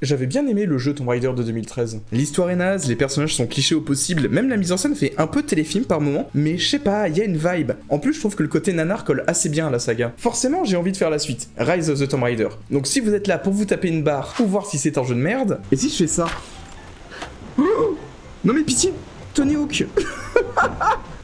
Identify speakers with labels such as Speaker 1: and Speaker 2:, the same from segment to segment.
Speaker 1: J'avais bien aimé le jeu Tomb Raider de 2013. L'histoire est naze, les personnages sont clichés au possible, même la mise en scène fait un peu téléfilm par moment, mais je sais pas, il y a une vibe. En plus, je trouve que le côté nanar colle assez bien à la saga. Forcément, j'ai envie de faire la suite, Rise of the Tomb Raider. Donc si vous êtes là pour vous taper une barre ou voir si c'est un jeu de merde, et si je fais ça? Oh non mais pitié, Tony Hawk.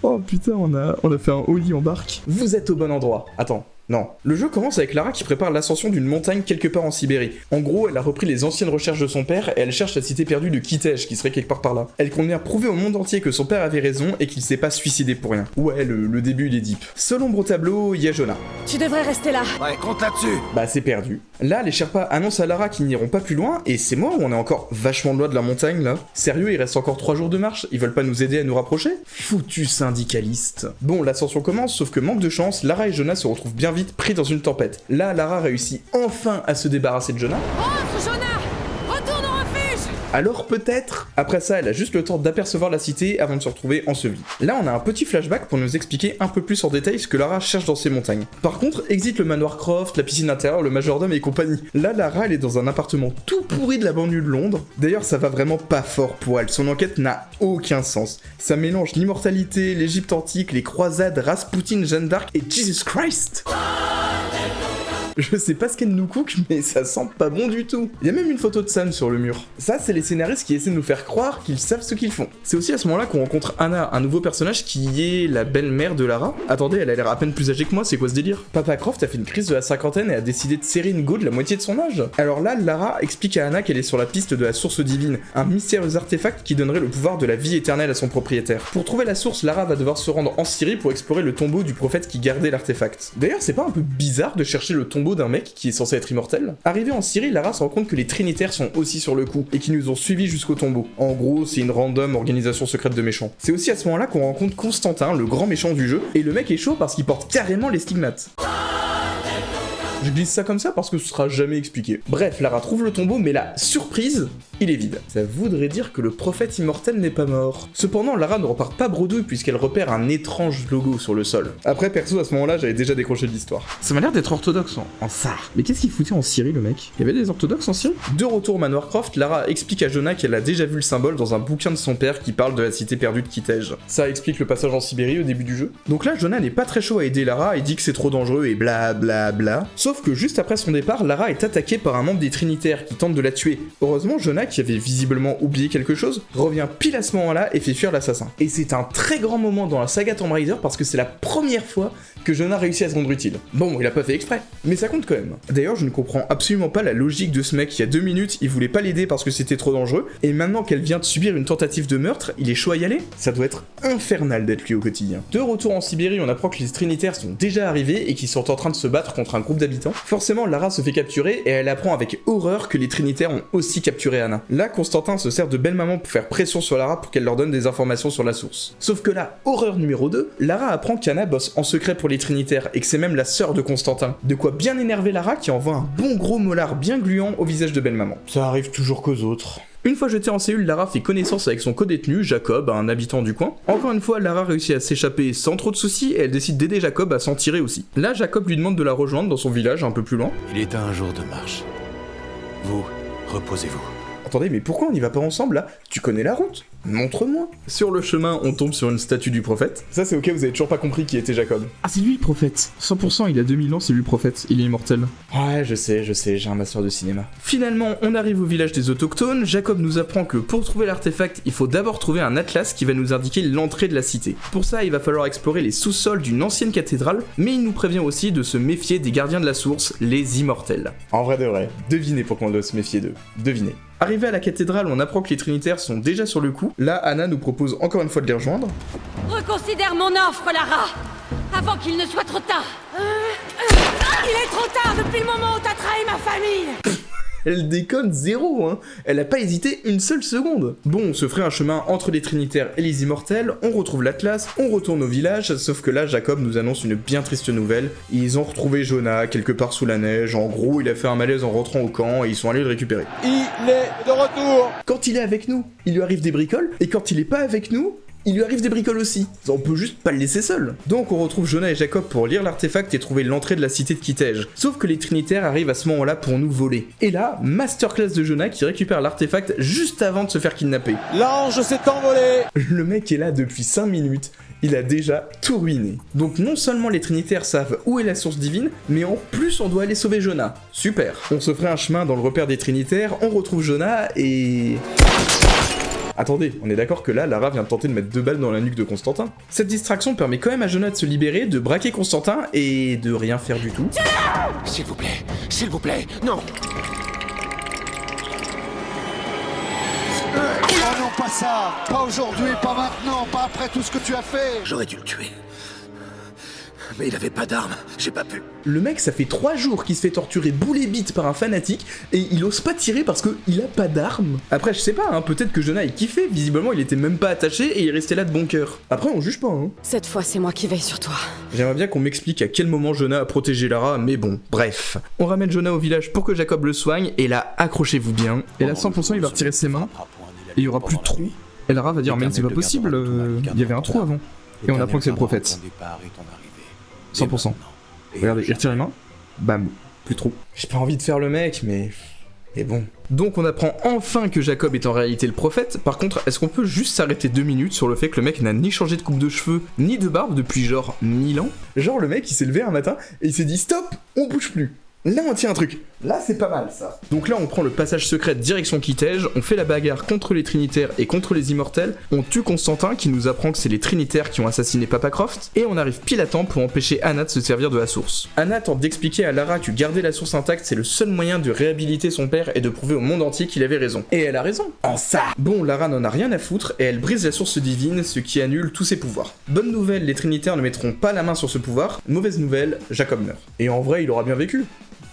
Speaker 1: Oh putain, on a fait un ollie en barque. Vous êtes au bon endroit. Attends. Non. Le jeu commence avec Lara qui prépare l'ascension d'une montagne quelque part en Sibérie. En gros, elle a repris les anciennes recherches de son père et elle cherche la cité perdue de Kitej qui serait quelque part par là. Elle compte bien prouver au monde entier que son père avait raison et qu'il s'est pas suicidé pour rien. Ouais, le début il est deep. Seul ombre au tableau, il y a Jonah.
Speaker 2: Tu devrais rester là.
Speaker 3: Ouais, compte là-dessus.
Speaker 1: Bah c'est perdu. Là, les Sherpas annoncent à Lara qu'ils n'iront pas plus loin et c'est moi où on est encore vachement loin de la montagne là. Sérieux, il reste encore 3 jours de marche, ils veulent pas nous aider à nous rapprocher? Foutu syndicaliste. Bon, l'ascension commence, sauf que manque de chance, Lara et Jonah se retrouvent bien vite pris dans une tempête. Là, Lara réussit enfin à se débarrasser de Jonah.
Speaker 2: Rentre, Jonah! Retourne au refuge!
Speaker 1: Alors peut-être. Après ça, elle a juste le temps d'apercevoir la cité avant de se retrouver ensevelie. Là, on a un petit flashback pour nous expliquer un peu plus en détail ce que Lara cherche dans ces montagnes. Par contre, exit le manoir Croft, la piscine intérieure, le majordome et compagnie. Là, Lara, elle est dans un appartement tout pourri de la banlieue de Londres. D'ailleurs, ça va vraiment pas fort pour elle. Son enquête n'a aucun sens. Ça mélange l'immortalité, l'Égypte antique, les croisades, Rasputin, Jeanne d'Arc et Jesus Christ. Je sais pas ce qu'elle nous cook, mais ça sent pas bon du tout. Il y a même une photo de Sam sur le mur. Ça, c'est les scénaristes qui essaient de nous faire croire qu'ils savent ce qu'ils font. C'est aussi à ce moment-là qu'on rencontre Anna, un nouveau personnage qui est la belle-mère de Lara. Attendez, elle a l'air à peine plus âgée que moi, c'est quoi ce délire? Papa Croft a fait une crise de la cinquantaine et a décidé de serrer une go de la moitié de son âge. Alors là, Lara explique à Anna qu'elle est sur la piste de la source divine, un mystérieux artefact qui donnerait le pouvoir de la vie éternelle à son propriétaire. Pour trouver la source, Lara va devoir se rendre en Syrie pour explorer le tombeau du prophète qui gardait l'artefact. D'ailleurs, c'est pas un peu bizarre de chercher le tombeau d'un mec qui est censé être immortel? Arrivé en Syrie, Lara se rend compte que les Trinitaires sont aussi sur le coup, et qui nous ont suivis jusqu'au tombeau. En gros, c'est une random organisation secrète de méchants. C'est aussi à ce moment-là qu'on rencontre Constantin, le grand méchant du jeu, et le mec est chaud parce qu'il porte carrément les stigmates. Je glisse ça comme ça parce que ce sera jamais expliqué. Bref, Lara trouve le tombeau, mais la surprise, il est vide. Ça voudrait dire que le prophète immortel n'est pas mort. Cependant, Lara ne repart pas bredouille puisqu'elle repère un étrange logo sur le sol. Après, perso, à ce moment-là, j'avais déjà décroché de l'histoire. Ça m'a l'air d'être orthodoxe en ça. Mais qu'est-ce qu'il foutait en Syrie, le mec? Il y avait des orthodoxes en Syrie? De retour au manoir Croft, Lara explique à Jonah qu'elle a déjà vu le symbole dans un bouquin de son père qui parle de la cité perdue de Kitej. Ça explique le passage en Sibérie au début du jeu. Donc là, Jonah n'est pas très chaud à aider Lara et dit que c'est trop dangereux et bla bla bla. Sauf que juste après son départ, Lara est attaquée par un membre des Trinitaires qui tente de la tuer. Heureusement, Jonah, qui avait visiblement oublié quelque chose, revient pile à ce moment-là et fait fuir l'assassin. Et c'est un très grand moment dans la saga Tomb Raider parce que c'est la première fois que Jonah réussit à se rendre utile. Bon, il a pas fait exprès, mais ça compte quand même. D'ailleurs, je ne comprends absolument pas la logique de ce mec. Il y a 2 minutes, il voulait pas l'aider parce que c'était trop dangereux, et maintenant qu'elle vient de subir une tentative de meurtre, il est chaud à y aller? Ça doit être infernal d'être lui au quotidien. De retour en Sibérie, on apprend que les Trinitaires sont déjà arrivés et qu'ils sont en train de se battre contre un groupe d'habitants. Forcément, Lara se fait capturer et elle apprend avec horreur que les Trinitaires ont aussi capturé Anna. Là, Constantin se sert de belle maman pour faire pression sur Lara pour qu'elle leur donne des informations sur la source. Sauf que là, horreur numéro 2, Lara apprend qu'Anna bosse en secret pour les Trinitaires et que c'est même la sœur de Constantin. De quoi bien énerver Lara qui envoie un bon gros molar bien gluant au visage de belle maman. Ça arrive toujours qu'aux autres. Une fois jetée en cellule, Lara fait connaissance avec son codétenu, Jacob, un habitant du coin. Encore une fois, Lara réussit à s'échapper sans trop de soucis et elle décide d'aider Jacob à s'en tirer aussi. Là, Jacob lui demande de la rejoindre dans son village un peu plus loin.
Speaker 3: Il est à un jour de marche. Vous, reposez-vous.
Speaker 1: Attendez, mais pourquoi on n'y va pas ensemble là? Tu connais la route? Montre-moi. Sur le chemin, on tombe sur une statue du prophète. Ça c'est ok, vous avez toujours pas compris qui était Jacob. Ah c'est lui le prophète. 100%, il a 2000 ans, c'est lui le prophète. Il est immortel. Ouais, je sais, j'ai un master de cinéma. Finalement, on arrive au village des autochtones. Jacob nous apprend que pour trouver l'artefact, il faut d'abord trouver un atlas qui va nous indiquer l'entrée de la cité. Pour ça, il va falloir explorer les sous-sols d'une ancienne cathédrale, mais il nous prévient aussi de se méfier des gardiens de la source, les immortels. En vrai de vrai, devinez pourquoi on doit se méfier d'eux. Devinez. Arrivé à la cathédrale, on apprend que les Trinitaires sont déjà sur le coup. Là, Anna nous propose encore une fois de les rejoindre.
Speaker 2: Reconsidère mon offre, Lara, avant qu'il ne soit trop tard. Il est trop tard depuis le moment où t'as trahi ma famille.
Speaker 1: Elle déconne zéro, hein. Elle a pas hésité une seule seconde. Bon, on se ferait un chemin entre les Trinitaires et les Immortels, on retrouve l'Atlas, on retourne au village, sauf que là, Jacob nous annonce une bien triste nouvelle. Ils ont retrouvé Jonah quelque part sous la neige, en gros, il a fait un malaise en rentrant au camp et ils sont allés le récupérer.
Speaker 4: Il est de retour.
Speaker 1: Quand il est avec nous, il lui arrive des bricoles, et quand il est pas avec nous, il lui arrive des bricoles aussi. On peut juste pas le laisser seul. Donc on retrouve Jonah et Jacob pour lire l'artefact et trouver l'entrée de la cité de Kitej. Sauf que les Trinitaires arrivent à ce moment-là pour nous voler. Et là, masterclass de Jonah qui récupère l'artefact juste avant de se faire kidnapper.
Speaker 4: L'ange s'est envolé.
Speaker 1: Le mec est là depuis 5 minutes. Il a déjà tout ruiné. Donc non seulement les Trinitaires savent où est la source divine, mais en plus on doit aller sauver Jonah. Super. On se ferait un chemin dans le repère des Trinitaires, on retrouve Jonah et... Attendez, on est d'accord que là, Lara vient de tenter de mettre 2 balles dans la nuque de Constantin. Cette distraction permet quand même à Jonah de se libérer, de braquer Constantin et de rien faire du tout.
Speaker 3: S'il vous plaît, non.
Speaker 5: Oh non, pas ça. Pas aujourd'hui, pas maintenant, pas après tout ce que tu as fait.
Speaker 3: J'aurais dû le tuer. Mais il avait pas d'arme, j'ai pas pu.
Speaker 1: Le mec, ça fait 3 jours qu'il se fait torturer boule et bite par un fanatique et il ose pas tirer parce qu'il a pas d'arme. Après, je sais pas, hein, peut-être que Jonah il kiffait, visiblement il était même pas attaché et il restait là de bon cœur. Après, on juge pas, hein.
Speaker 2: Cette fois, c'est moi qui veille sur toi.
Speaker 1: J'aimerais bien qu'on m'explique à quel moment Jonah a protégé Lara, mais bon, bref. On ramène Jonah au village pour que Jacob le soigne et là, accrochez-vous bien. Et là, 100% il va retirer ses mains et il y aura plus de trou. Et Lara va dire, mais c'est pas possible, il y avait un trou avant. Et on apprend que c'est le prophète. 100%. Regardez, il retire les mains, bam, plus trop. J'ai pas envie de faire le mec, mais bon. Donc on apprend enfin que Jacob est en réalité le prophète. Par contre, est-ce qu'on peut juste s'arrêter 2 minutes sur le fait que le mec n'a ni changé de coupe de cheveux, ni de barbe depuis genre 1000 ans? Genre le mec il s'est levé un matin et il s'est dit stop, on bouge plus. Là on tient un truc. Là c'est pas mal ça. Donc là on prend le passage secret direction Kitej, on fait la bagarre contre les Trinitaires et contre les Immortels, on tue Constantin qui nous apprend que c'est les Trinitaires qui ont assassiné Papa Croft, et on arrive pile à temps pour empêcher Anna de se servir de la source. Anna tente d'expliquer à Lara que garder la source intacte c'est le seul moyen de réhabiliter son père et de prouver au monde entier qu'il avait raison. Et elle a raison. En ça. Bon, Lara n'en a rien à foutre et elle brise la source divine, ce qui annule tous ses pouvoirs. Bonne nouvelle, les Trinitaires ne mettront pas la main sur ce pouvoir. Mauvaise nouvelle, Jacob meurt. Et en vrai il aura bien vécu.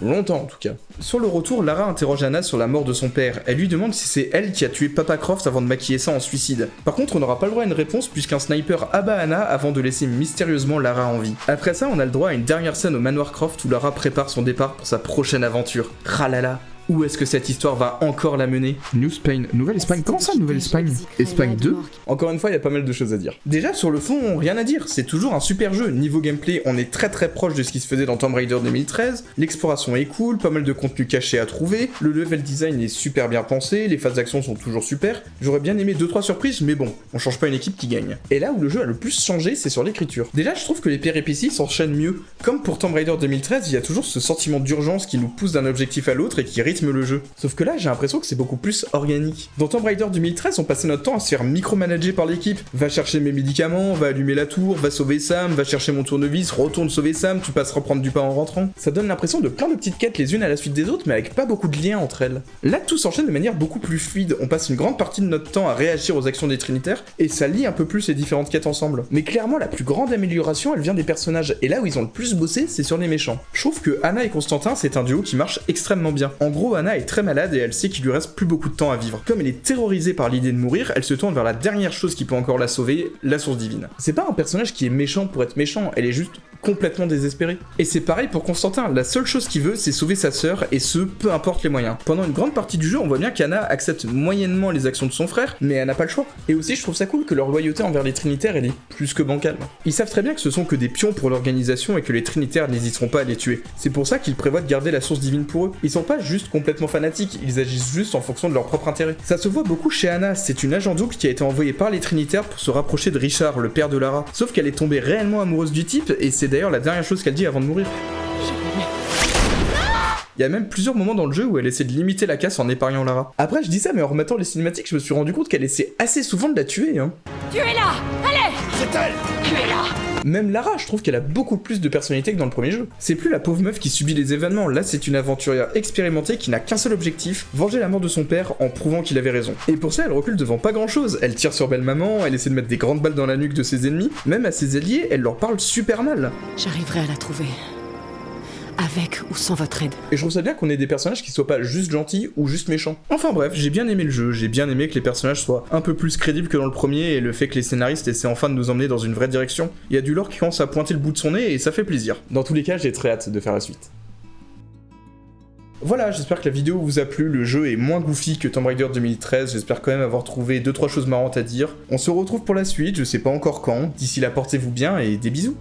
Speaker 1: Longtemps en tout cas. Sur le retour, Lara interroge Anna sur la mort de son père. Elle lui demande si c'est elle qui a tué Papa Croft avant de maquiller ça en suicide. Par contre, on n'aura pas le droit à une réponse puisqu'un sniper abat Anna avant de laisser mystérieusement Lara en vie. Après ça, on a le droit à une dernière scène au manoir Croft où Lara prépare son départ pour sa prochaine aventure. Ralala. Où est-ce que cette histoire va encore la mener? New Spain, Nouvelle-Espagne, comment ça Nouvelle-Espagne? Espagne 2? Encore une fois, il y a pas mal de choses à dire. Déjà, sur le fond, rien à dire, c'est toujours un super jeu. Niveau gameplay, on est très proche de ce qui se faisait dans Tomb Raider 2013, l'exploration est cool, pas mal de contenu caché à trouver, le level design est super bien pensé, les phases d'action sont toujours super. J'aurais bien aimé 2-3 surprises, mais bon, on change pas une équipe qui gagne. Et là où le jeu a le plus changé, c'est sur l'écriture. Déjà, je trouve que les péripéties s'enchaînent mieux. Comme pour Tomb Raider 2013, il y a toujours ce sentiment d'urgence qui nous pousse d'un objectif à l'autre et qui rythme le jeu. Sauf que là, j'ai l'impression que c'est beaucoup plus organique. Dans Tomb Raider 2013, on passait notre temps à se faire micromanager par l'équipe. Va chercher mes médicaments, va allumer la tour, va sauver Sam, va chercher mon tournevis, retourne sauver Sam, tu passes reprendre du pain en rentrant. Ça donne l'impression de plein de petites quêtes les unes à la suite des autres, mais avec pas beaucoup de liens entre elles. Là, tout s'enchaîne de manière beaucoup plus fluide. On passe une grande partie de notre temps à réagir aux actions des Trinitaires, et ça lie un peu plus les différentes quêtes ensemble. Mais clairement, la plus grande amélioration, elle vient des personnages, et là où ils ont le plus bossé, c'est sur les méchants. Je trouve que Anna et Constantin, c'est un duo qui marche extrêmement bien. En gros, Anna est très malade et elle sait qu'il lui reste plus beaucoup de temps à vivre. Comme elle est terrorisée par l'idée de mourir, elle se tourne vers la dernière chose qui peut encore la sauver, la source divine. C'est pas un personnage qui est méchant pour être méchant, elle est juste complètement désespérée. Et c'est pareil pour Constantin, la seule chose qu'il veut, c'est sauver sa sœur, et ce, peu importe les moyens. Pendant une grande partie du jeu, on voit bien qu'Anna accepte moyennement les actions de son frère, mais elle n'a pas le choix. Et aussi, je trouve ça cool que leur loyauté envers les Trinitaires, elle est plus que bancale. Ils savent très bien que ce sont que des pions pour l'organisation et que les Trinitaires n'hésiteront pas à les tuer. C'est pour ça qu'ils prévoient de garder la source divine pour eux. Ils sont pas juste complètement fanatiques, ils agissent juste en fonction de leur propre intérêt. Ça se voit beaucoup chez Anna, c'est une agent double qui a été envoyée par les Trinitaires pour se rapprocher de Richard, le père de Lara. Sauf qu'elle est tombée réellement amoureuse du type, et c'est d'ailleurs la dernière chose qu'elle dit avant de mourir. Il y a même plusieurs moments dans le jeu où elle essaie de limiter la casse en épargnant Lara. Après, je dis ça, mais en remettant les cinématiques, je me suis rendu compte qu'elle essaie assez souvent de la tuer, hein.
Speaker 2: Tu es là! Allez!
Speaker 3: C'est elle!
Speaker 2: Tu es là!
Speaker 1: Même Lara, je trouve qu'elle a beaucoup plus de personnalité que dans le premier jeu. C'est plus la pauvre meuf qui subit les événements, là c'est une aventurière expérimentée qui n'a qu'un seul objectif, venger la mort de son père en prouvant qu'il avait raison. Et pour ça, elle recule devant pas grand chose, elle tire sur belle maman, elle essaie de mettre des grandes balles dans la nuque de ses ennemis, même à ses alliés, elle leur parle super mal.
Speaker 2: J'arriverai à la trouver. Avec ou sans votre aide.
Speaker 1: Et je trouve ça bien qu'on ait des personnages qui soient pas juste gentils ou juste méchants. Enfin bref, j'ai bien aimé le jeu, j'ai bien aimé que les personnages soient un peu plus crédibles que dans le premier et le fait que les scénaristes essaient enfin de nous emmener dans une vraie direction. Il y a du lore qui commence à pointer le bout de son nez et ça fait plaisir. Dans tous les cas, j'ai très hâte de faire la suite. Voilà, j'espère que la vidéo vous a plu, le jeu est moins goofy que Tomb Raider 2013, j'espère quand même avoir trouvé 2-3 choses marrantes à dire. On se retrouve pour la suite, je sais pas encore quand, d'ici là portez-vous bien et des bisous.